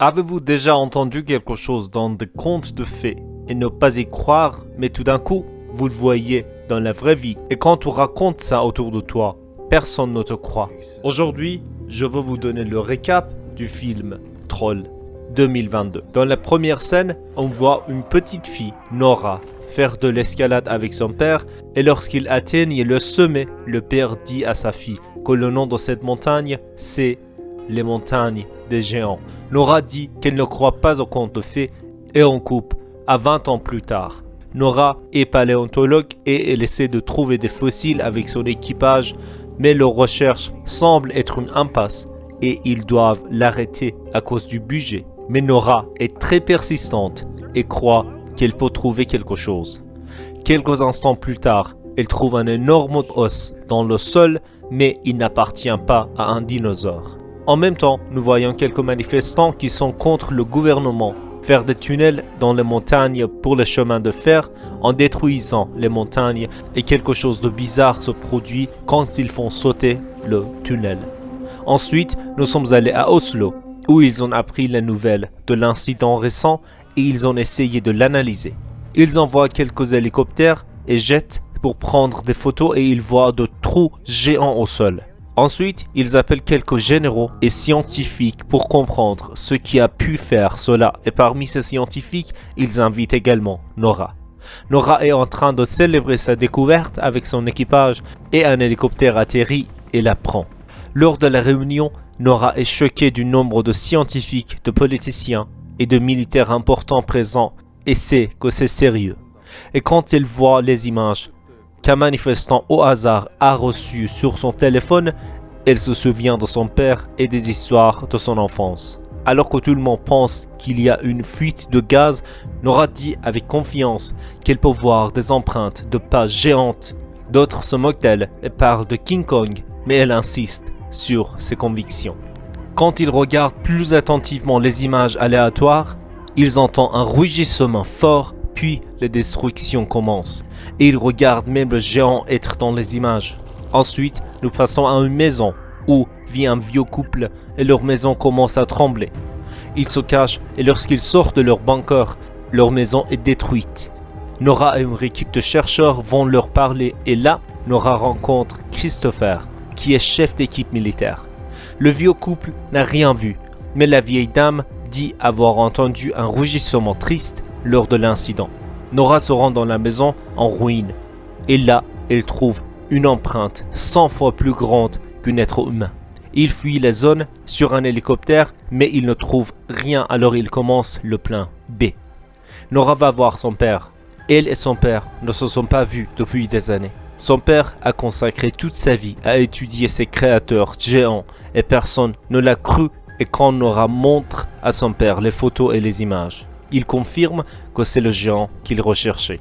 Avez-vous déjà entendu quelque chose dans des contes de fées et ne pas y croire, mais tout d'un coup, vous le voyez dans la vraie vie et quand tu racontes ça autour de toi, personne ne te croit. Aujourd'hui, je veux vous donner le récap du film Troll 2022. Dans la première scène, on voit une petite fille, Nora, faire de l'escalade avec son père et lorsqu'ils atteignent le sommet, le père dit à sa fille que le nom de cette montagne, c'est les montagnes des géants. Nora dit qu'elle ne croit pas aux contes de fées et on coupe à 20 ans plus tard. Nora est paléontologue et elle essaie de trouver des fossiles avec son équipage, mais leur recherche semble être une impasse et ils doivent l'arrêter à cause du budget. Mais Nora est très persistante et croit qu'elle peut trouver quelque chose. Quelques instants plus tard, elle trouve un énorme os dans le sol, mais il n'appartient pas à un dinosaure. En même temps, nous voyons quelques manifestants qui sont contre le gouvernement faire des tunnels dans les montagnes pour les chemins de fer en détruisant les montagnes et quelque chose de bizarre se produit quand ils font sauter le tunnel. Ensuite, nous sommes allés à Oslo où ils ont appris les nouvelles de l'incident récent et ils ont essayé de l'analyser. Ils envoient quelques hélicoptères et jettent pour prendre des photos et ils voient de trous géants au sol. Ensuite, ils appellent quelques généraux et scientifiques pour comprendre ce qui a pu faire cela. Et parmi ces scientifiques, ils invitent également Nora. Nora est en train de célébrer sa découverte avec son équipage et un hélicoptère atterrit et la prend. Lors de la réunion, Nora est choquée du nombre de scientifiques, de politiciens et de militaires importants présents et sait que c'est sérieux. Et quand elle voit les images qu'un manifestant au hasard a reçu sur son téléphone, elle se souvient de son père et des histoires de son enfance. Alors que tout le monde pense qu'il y a une fuite de gaz, Nora dit avec confiance qu'elle peut voir des empreintes de pas géantes. D'autres se moquent d'elle et parlent de King Kong, mais elle insiste sur ses convictions. Quand ils regardent plus attentivement les images aléatoires, ils entendent un rugissement fort. Puis les destructions commencent et ils regardent même le géant être dans les images. Ensuite, nous passons à une maison où vit un vieux couple et leur maison commence à trembler. Ils se cachent et lorsqu'ils sortent de leur bunker, leur maison est détruite. Nora et une équipe de chercheurs vont leur parler et là, Nora rencontre Christopher, qui est chef d'équipe militaire. Le vieux couple n'a rien vu, mais la vieille dame dit avoir entendu un rugissement triste lors de l'incident. Nora se rend dans la maison en ruine et là, elle trouve une empreinte 100 fois plus grande qu'un être humain. Il fuit la zone sur un hélicoptère, mais il ne trouve rien, alors il commence le plan B. Nora va voir son père. Elle et son père ne se sont pas vus depuis des années. Son père a consacré toute sa vie à étudier ces créateurs géants et personne ne l'a cru. Et quand Nora montre à son père les photos et les images, il confirme que c'est le géant qu'il recherchait.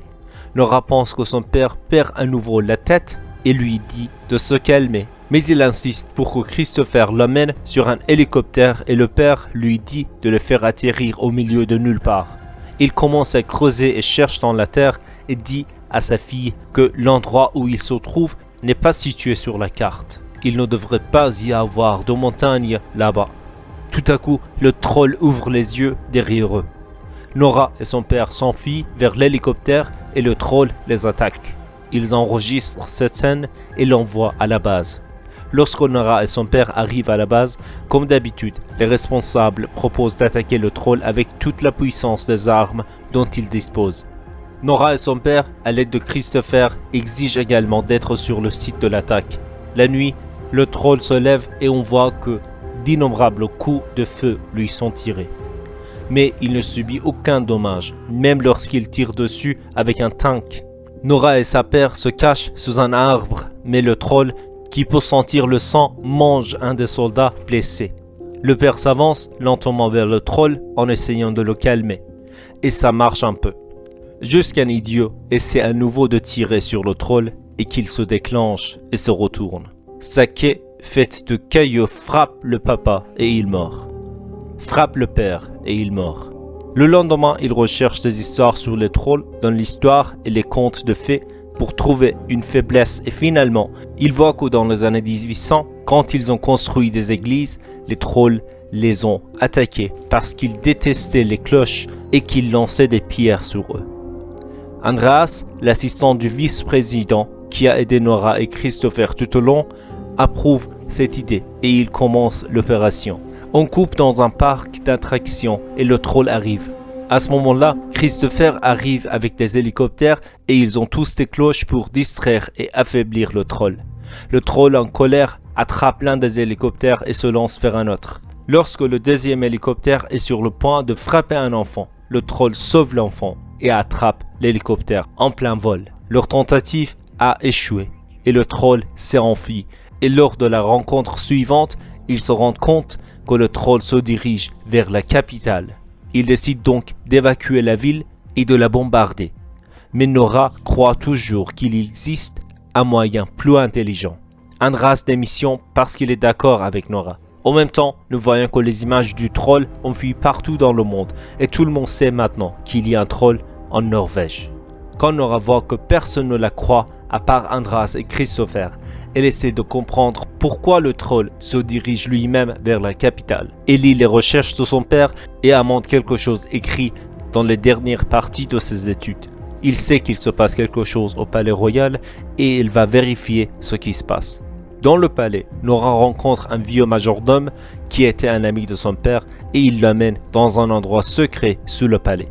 Nora pense que son père perd à nouveau la tête et lui dit de se calmer. Mais il insiste pour que Christopher l'emmène sur un hélicoptère et le père lui dit de le faire atterrir au milieu de nulle part. Il commence à creuser et cherche dans la terre et dit à sa fille que l'endroit où il se trouve n'est pas situé sur la carte. Il ne devrait pas y avoir de montagne là-bas. Tout à coup, le troll ouvre les yeux derrière eux. Nora et son père s'enfuient vers l'hélicoptère et le troll les attaque. Ils enregistrent cette scène et l'envoient à la base. Lorsque Nora et son père arrivent à la base, comme d'habitude, les responsables proposent d'attaquer le troll avec toute la puissance des armes dont ils disposent. Nora et son père, à l'aide de Christopher, exigent également d'être sur le site de l'attaque. La nuit, le troll se lève et on voit que d'innombrables coups de feu lui sont tirés. Mais il ne subit aucun dommage, même lorsqu'il tire dessus avec un tank. Nora et sa père se cachent sous un arbre, mais le troll, qui peut sentir le sang, mange un des soldats blessés. Le père s'avance lentement vers le troll en essayant de le calmer, et ça marche un peu. Jusqu'un idiot essaie à nouveau de tirer sur le troll et qu'il se déclenche et se retourne. Sa queue faite de cailloux frappe le papa et il meurt. Frappe le père et il meurt. Le lendemain, il recherche des histoires sur les trolls dans l'histoire et les contes de fées pour trouver une faiblesse et finalement, il voit que dans les années 1800, quand ils ont construit des églises, les trolls les ont attaqués parce qu'ils détestaient les cloches et qu'ils lançaient des pierres sur eux. Andreas, l'assistant du vice-président qui a aidé Nora et Christopher tout au long, approuve cette idée et il commence l'opération. On coupe dans un parc d'attractions et le troll arrive. À ce moment-là, Christopher arrive avec des hélicoptères et ils ont tous des cloches pour distraire et affaiblir le troll. Le troll en colère attrape l'un des hélicoptères et se lance vers un autre. Lorsque le deuxième hélicoptère est sur le point de frapper un enfant, le troll sauve l'enfant et attrape l'hélicoptère en plein vol. Leur tentative a échoué et le troll s'est enfui. Et lors de la rencontre suivante, ils se rendent compte que le troll se dirige vers la capitale. Ils décident donc d'évacuer la ville et de la bombarder. Mais Nora croit toujours qu'il existe un moyen plus intelligent. Andreas démissionne parce qu'il est d'accord avec Nora. En même temps, nous voyons que les images du troll ont fui partout dans le monde et tout le monde sait maintenant qu'il y a un troll en Norvège. Quand Nora voit que personne ne la croit à part Andreas et Christopher, elle essaie de comprendre pourquoi le troll se dirige lui-même vers la capitale. Elle lit les recherches de son père et amende quelque chose écrit dans les dernières parties de ses études. Il sait qu'il se passe quelque chose au palais royal et il va vérifier ce qui se passe. Dans le palais, Nora rencontre un vieux majordome qui était un ami de son père et il l'amène dans un endroit secret sous le palais.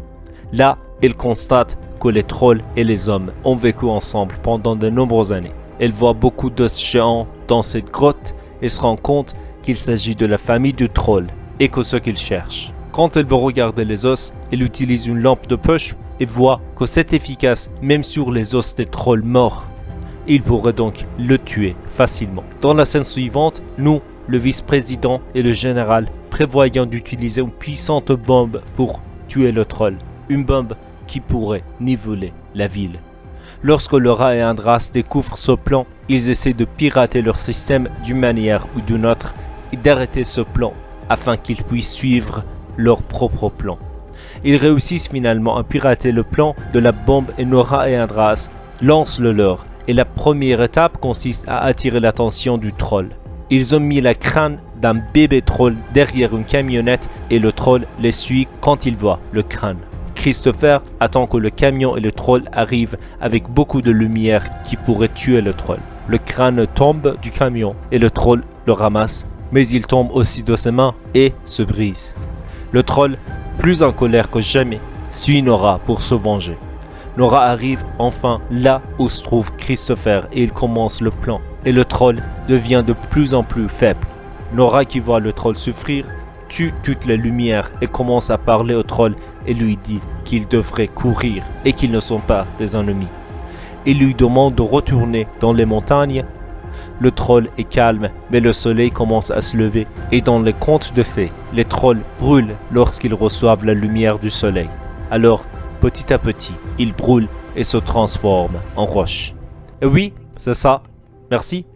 Là, elle constate que les trolls et les hommes ont vécu ensemble pendant de nombreuses années. Elle voit beaucoup d'os géants dans cette grotte et se rend compte qu'il s'agit de la famille du troll et que ce qu'il cherche. Quand elle veut regarder les os, elle utilise une lampe de poche et voit que c'est efficace même sur les os des trolls morts. Il pourrait donc le tuer facilement. Dans la scène suivante, nous, le vice-président et le général, prévoyons d'utiliser une puissante bombe pour tuer le troll. Une bombe qui pourrait niveler la ville. Lorsque Nora et Andreas découvrent ce plan, ils essaient de pirater leur système d'une manière ou d'une autre et d'arrêter ce plan afin qu'ils puissent suivre leur propre plan. Ils réussissent finalement à pirater le plan de la bombe et Nora et Andreas lancent le leur. Et la première étape consiste à attirer l'attention du troll. Ils ont mis la crâne d'un bébé troll derrière une camionnette et le troll les suit quand il voit le crâne. Christopher attend que le camion et le troll arrivent avec beaucoup de lumière qui pourrait tuer le troll. Le crâne tombe du camion et le troll le ramasse, mais il tombe aussi de ses mains et se brise. Le troll, plus en colère que jamais, suit Nora pour se venger. Nora arrive enfin là où se trouve Christopher et il commence le plan. Et le troll devient de plus en plus faible. Nora, qui voit le troll souffrir, tue toutes les lumières et commence à parler au troll et lui dit qu'il devrait courir et qu'ils ne sont pas des ennemis. Il lui demande de retourner dans les montagnes. Le troll est calme, mais le soleil commence à se lever et dans les contes de fées, les trolls brûlent lorsqu'ils reçoivent la lumière du soleil. Alors, petit à petit, ils brûlent et se transforment en roche. Et oui, c'est ça. Merci.